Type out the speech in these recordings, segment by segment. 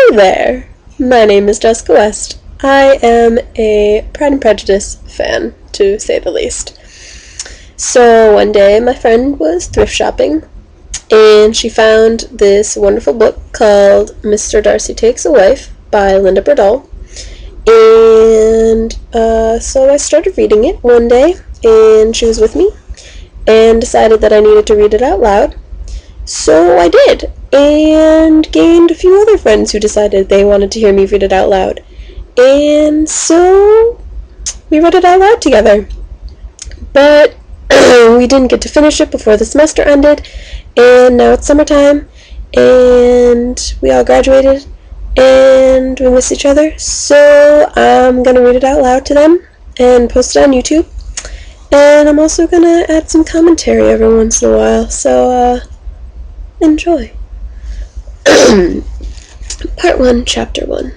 Hey there! My name is Jessica West. I am a Pride and Prejudice fan, to say the least. So one day my friend was thrift shopping, and she found this wonderful book called Mr. Darcy Takes a Wife by Linda Berdoll. And so I started reading it one day, and she was with me, and decided that I needed to read it out loud. So I did, and gained a few other friends who decided they wanted to hear me read it out loud. And so we read it out loud together. But we didn't get to finish it before the semester ended, and now it's summertime, and we all graduated, and we miss each other. So I'm going to read it out loud to them and post it on YouTube. And I'm also going to add some commentary every once in a while, so enjoy. Part 1, Chapter 1.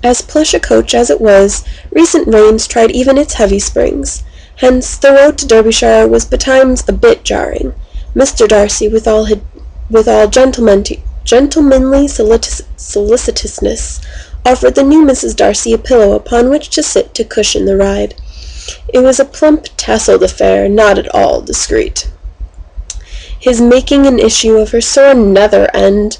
As plush a coach as it was, recent rains tried even its heavy springs. Hence, the road to Derbyshire was betimes a bit jarring. Mr. Darcy, with all gentlemanly solicitousness, offered the new Mrs. Darcy a pillow upon which to sit to cushion the ride. It was a plump, tasseled affair, not at all discreet. His making an issue of her sore nether end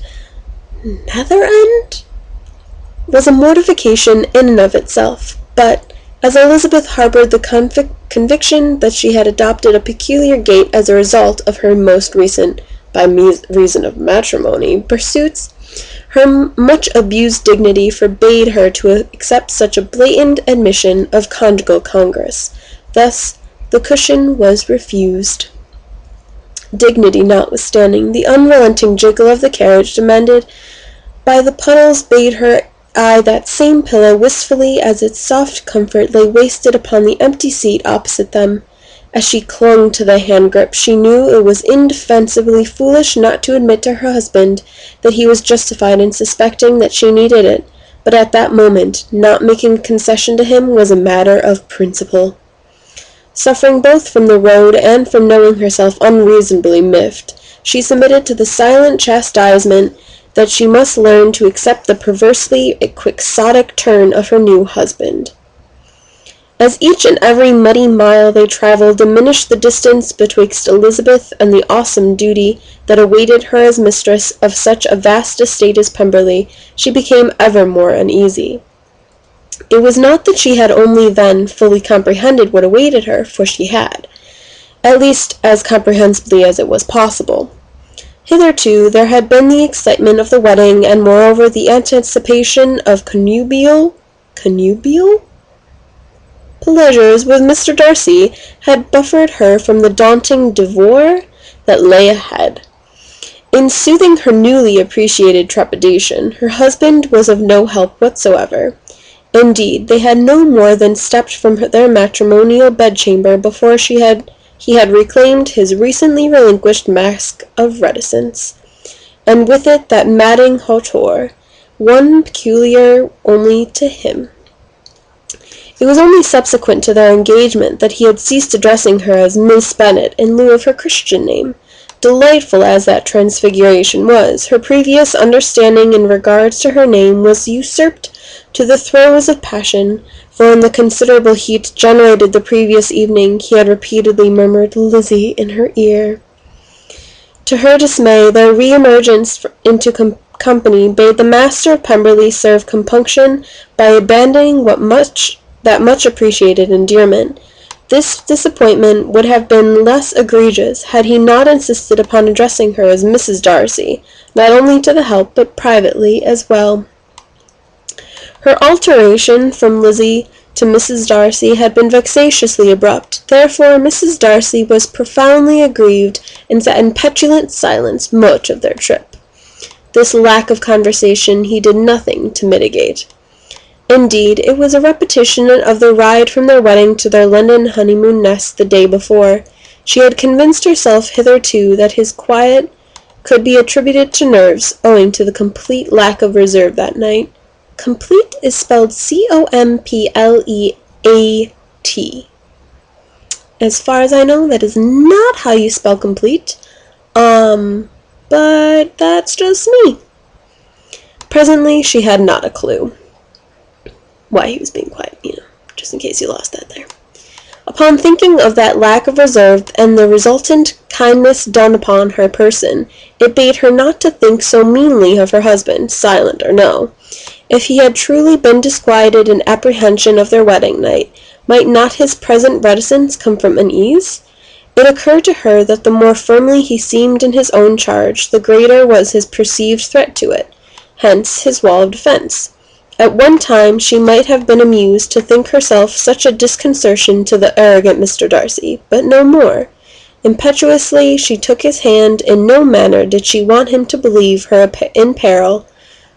was a mortification in and of itself, but as Elizabeth harbored the conviction that she had adopted a peculiar gait as a result of her most recent, by reason of matrimony, pursuits, her much abused dignity forbade her to accept such a blatant admission of conjugal congress. Thus, the cushion was refused. Dignity notwithstanding, the unrelenting jiggle of the carriage demanded by the puddles bade her eye that same pillow wistfully as its soft comfort lay wasted upon the empty seat opposite them. As she clung to the hand-grip, she knew it was indefensibly foolish not to admit to her husband that he was justified in suspecting that she needed it, but at that moment, not making concession to him was a matter of principle. Suffering both from the road and from knowing herself unreasonably miffed, she submitted to the silent chastisement that she must learn to accept the perversely quixotic turn of her new husband. As each and every muddy mile they travelled diminished the distance betwixt Elizabeth and the awesome duty that awaited her as mistress of such a vast estate as Pemberley, she became ever more uneasy. It was not that she had only then fully comprehended what awaited her, for she had, at least as comprehensively as it was possible. Hitherto there had been the excitement of the wedding, and moreover the anticipation of connubial pleasures with Mr. Darcy had buffered her from the daunting devoir that lay ahead. In soothing her newly appreciated trepidation, her husband was of no help whatsoever. Indeed, they had no more than stepped from their matrimonial bedchamber before he had reclaimed his recently relinquished mask of reticence, and with it that madding hauteur, one peculiar only to him. It was only subsequent to their engagement that he had ceased addressing her as Miss Bennet in lieu of her Christian name. Delightful as that transfiguration was, her previous understanding in regards to her name was usurped to the throes of passion, for in the considerable heat generated the previous evening he had repeatedly murmured Lizzie in her ear. To her dismay, their re-emergence into company bade the master of Pemberley serve compunction by abandoning that much appreciated endearment. This disappointment would have been less egregious had he not insisted upon addressing her as Mrs. Darcy, not only to the help, but privately as well. Her alteration from Lizzie to Mrs. Darcy had been vexatiously abrupt, therefore Mrs. Darcy was profoundly aggrieved, and sat in petulant silence much of their trip. This lack of conversation he did nothing to mitigate. Indeed, it was a repetition of the ride from their wedding to their London honeymoon nest the day before. She had convinced herself hitherto that his quiet could be attributed to nerves, owing to the complete lack of reserve that night. Complete is spelled C-O-M-P-L-E-A-T. As far as I know, that is not how you spell complete. But that's just me. Presently she had not a clue why he was being quiet, just in case you lost that there. Upon thinking of that lack of reserve and the resultant kindness done upon her person, it bade her not to think so meanly of her husband, silent or no. If he had truly been disquieted in apprehension of their wedding night, might not his present reticence come from unease? It occurred to her that the more firmly he seemed in his own charge, the greater was his perceived threat to it, hence his wall of defence. At one time she might have been amused to think herself such a disconcertion to the arrogant Mr. Darcy, but no more. Impetuously she took his hand. In no manner did she want him to believe her in peril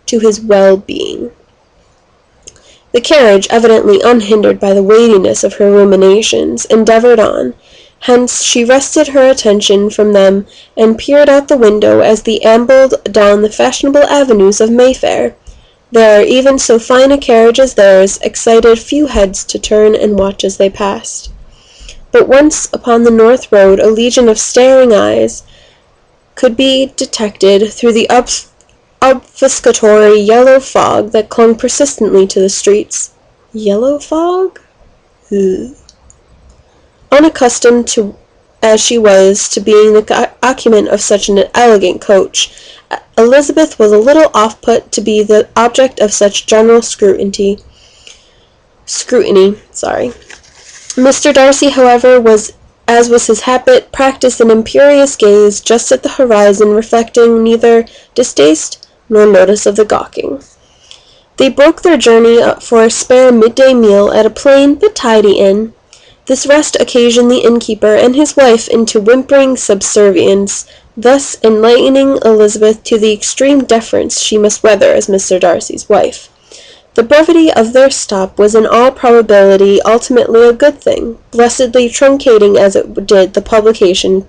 to his well-being. The carriage, evidently unhindered by the weightiness of her ruminations, endeavoured on. Hence she rested her attention from them and peered out the window as they ambled down the fashionable avenues of Mayfair. There, even so fine a carriage as theirs excited few heads to turn and watch as they passed. But once upon the north road a legion of staring eyes could be detected through the obfuscatory yellow fog that clung persistently to the streets. Yellow fog? Unaccustomed to as she was to being the occupant of such an elegant coach, Elizabeth was a little off-put to be the object of such general scrutiny. Mr. Darcy, however, was, as was his habit, practised an imperious gaze just at the horizon, reflecting neither distaste nor notice of the gawking. They broke their journey up for a spare midday meal at a plain but tidy inn. This rest occasioned the innkeeper and his wife into whimpering subservience, thus enlightening Elizabeth to the extreme deference she must weather as Mr. Darcy's wife. The brevity of their stop was in all probability ultimately a good thing, blessedly truncating as it did the publican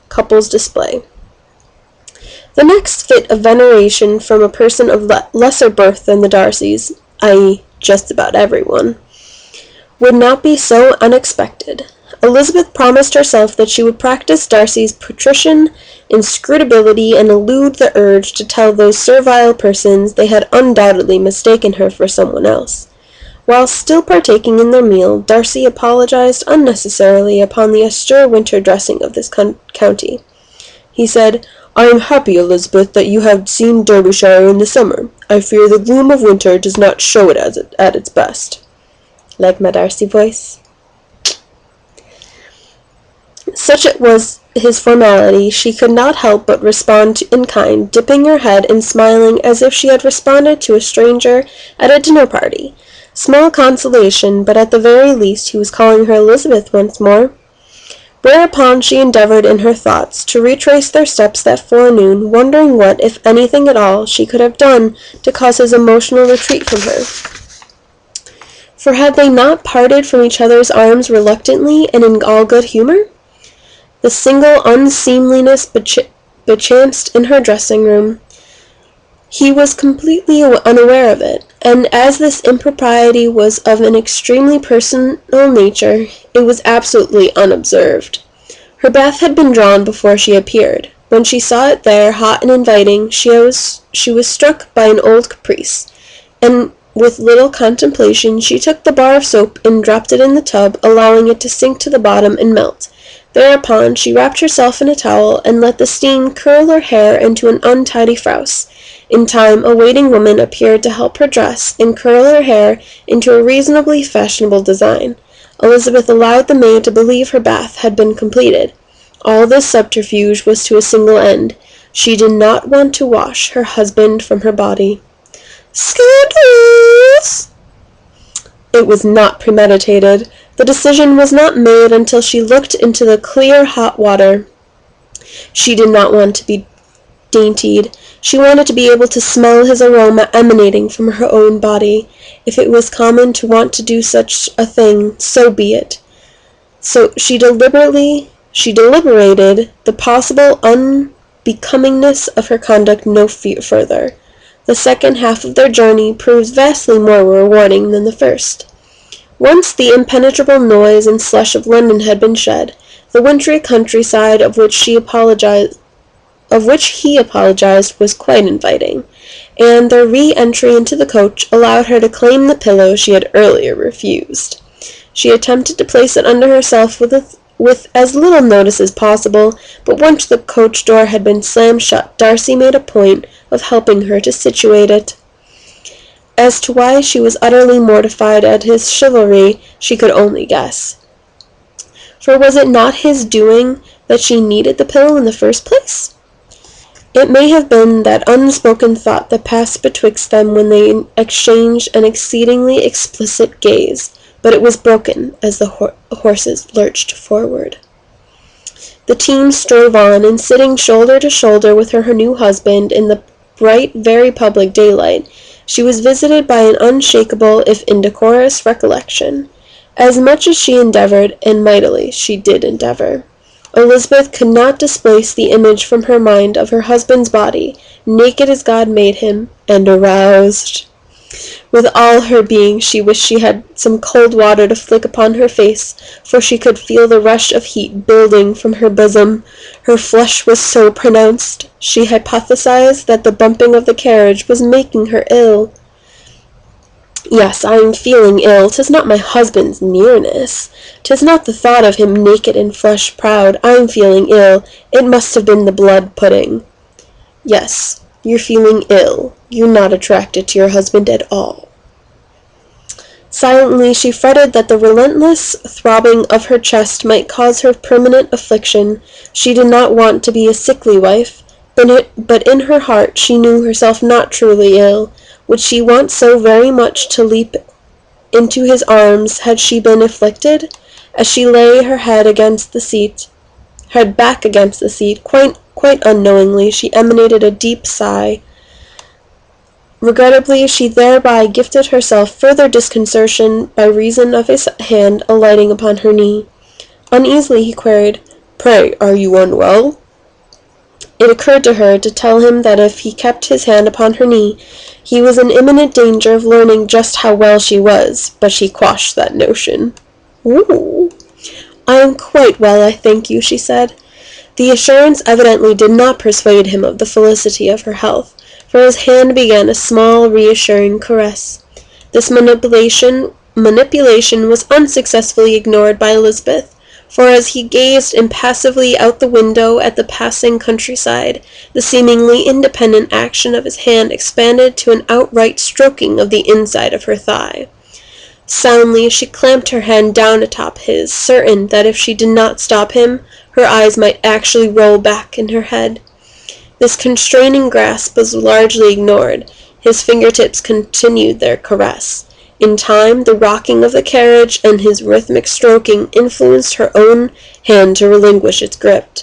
couple's display. The next fit of veneration from a person of lesser birth than the Darcys, i.e., just about everyone, would not be so unexpected. Elizabeth promised herself that she would practice Darcy's patrician inscrutability and elude the urge to tell those servile persons they had undoubtedly mistaken her for someone else. While still partaking in their meal, Darcy apologized unnecessarily upon the austere winter dressing of this county. He said, "I am happy, Elizabeth, that you have seen Derbyshire in the summer. I fear the gloom of winter does not show it at its best." Like my Darcy voice. Such it was his formality, she could not help but respond in kind, dipping her head and smiling as if she had responded to a stranger at a dinner party. Small consolation, but at the very least he was calling her Elizabeth once more. Whereupon she endeavoured in her thoughts to retrace their steps that forenoon, wondering what, if anything at all, she could have done to cause his emotional retreat from her. For had they not parted from each other's arms reluctantly and in all good humour? The single unseemliness bechanced in her dressing-room. He was completely unaware of it, and as this impropriety was of an extremely personal nature, it was absolutely unobserved. Her bath had been drawn before she appeared. When she saw it there, hot and inviting, she was struck by an old caprice, and with little contemplation she took the bar of soap and dropped it in the tub, allowing it to sink to the bottom and melt. Thereupon she wrapped herself in a towel and let the steam curl her hair into an untidy frouse. In time a waiting woman appeared to help her dress and curl her hair into a reasonably fashionable design. Elizabeth allowed the maid to believe her bath had been completed. All this subterfuge was to a single end. She did not want to wash her husband from her body. Scandalous! It was not premeditated. The decision was not made until she looked into the clear hot water. She did not want to be daintied. She wanted to be able to smell his aroma emanating from her own body. If it was common to want to do such a thing, so be it. So she deliberated the possible unbecomingness of her conduct no further. The second half of their journey proved vastly more rewarding than the first. Once the impenetrable noise and slush of London had been shed, the wintry countryside of which he apologized was quite inviting. and their re-entry into the coach allowed her to claim the pillow she had earlier refused. She attempted to place it under herself with as little notice as possible, but once the coach door had been slammed shut, Darcy made a point of helping her to situate it. As to why she was utterly mortified at his chivalry, she could only guess. For was it not his doing that she needed the pillow in the first place? It may have been that unspoken thought that passed betwixt them when they exchanged an exceedingly explicit gaze, but it was broken as the horses lurched forward. The team strove on, and sitting shoulder to shoulder with her new husband in the bright, very public daylight, she was visited by an unshakable, if indecorous, recollection. As much as she endeavored, and mightily she did endeavor, Elizabeth could not displace the image from her mind of her husband's body, naked as God made him, and aroused. With all her being she wished she had some cold water to flick upon her face, for she could feel the rush of heat building from her bosom. Her flush was so pronounced. She hypothesized that the bumping of the carriage was making her ill. Yes, I am feeling ill. 'Tis not my husband's nearness. 'Tis not the thought of him naked and flesh proud. I am feeling ill. It must have been the blood pudding. Yes, you're feeling ill. You're not attracted to your husband at all. Silently she fretted that the relentless throbbing of her chest might cause her permanent affliction. She did not want to be a sickly wife, but in her heart she knew herself not truly ill. Would she want so very much to leap into his arms had she been afflicted? As she lay her head back against the seat, quite unknowingly, she emanated a deep sigh. Regrettably, she thereby gifted herself further disconcertion by reason of his hand alighting upon her knee. Uneasily he queried, "Pray, are you unwell?" It occurred to her to tell him that if he kept his hand upon her knee, he was in imminent danger of learning just how well she was, but she quashed that notion. "Ooh. I am quite well, I thank you," she said. The assurance evidently did not persuade him of the felicity of her health, for his hand began a small, reassuring caress. This manipulation was unsuccessfully ignored by Elizabeth, for as he gazed impassively out the window at the passing countryside, the seemingly independent action of his hand expanded to an outright stroking of the inside of her thigh. Soundly she clamped her hand down atop his, certain that if she did not stop him, her eyes might actually roll back in her head. This constraining grasp was largely ignored. His fingertips continued their caress. In time, the rocking of the carriage and his rhythmic stroking influenced her own hand to relinquish its grip.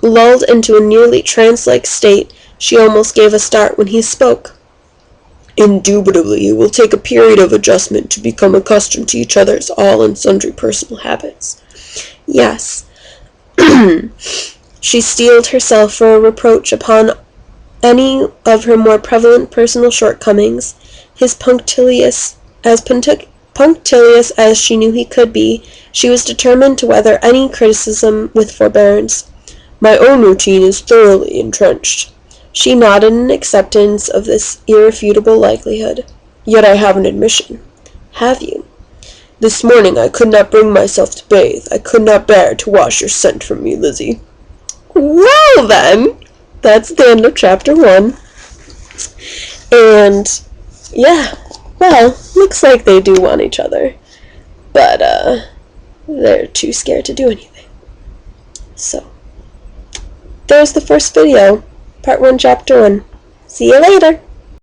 Lulled into a nearly trance-like state, she almost gave a start when he spoke. "Indubitably, it will take a period of adjustment to become accustomed to each other's all and sundry personal habits." Yes. She steeled herself for a reproach upon any of her more prevalent personal shortcomings. His punctilious as she knew he could be, she was determined to weather any criticism with forbearance. "My own routine is thoroughly entrenched." She nodded in acceptance of this irrefutable likelihood. "Yet I have an admission." "Have you?" "This morning I could not bring myself to bathe. I could not bear to wash your scent from me, Lizzie." Well then, that's the end of chapter 1. And yeah, well, looks like they do want each other, but they're too scared to do anything. So there's the first video, part 1, chapter 1. See you later.